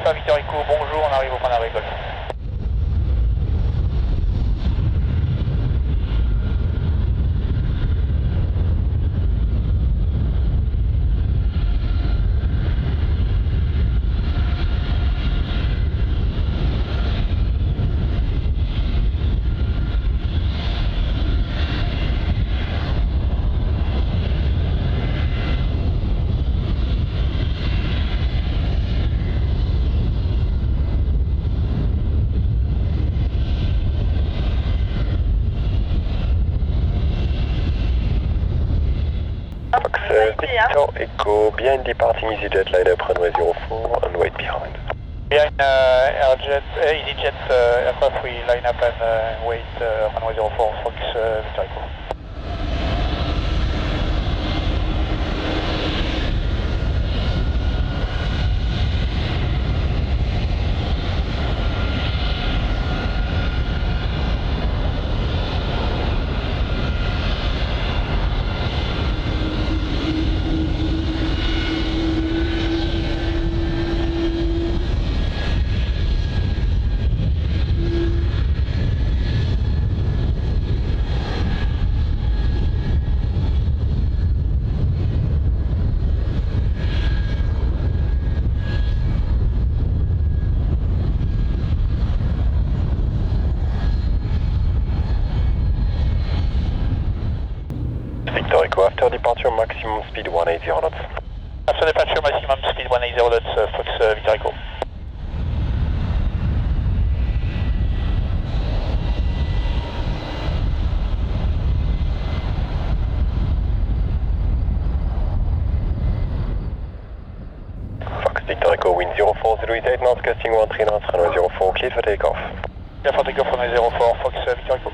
Alpha Victor Echo, bonjour, on arrive au point d'arrêt Golf. Victor Echo, behind departing EasyJet liner runway 04 and wait behind. Behind EasyJet aircraft, we line up and wait runway 04, Fox Victor Echo. Victor Echo, after departure maximum speed 180 knots. After departure, maximum speed 180 knots, Fox Victor Echo. Fox Victor Echo, wind 0408 knots, gusting 13 knots, runway 04, cleared for takeoff. Clear for takeoff, runway 04, Fox Victor Echo.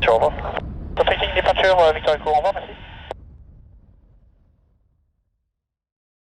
Au revoir. Perfecting departure, Victor Echo, au revoir, merci.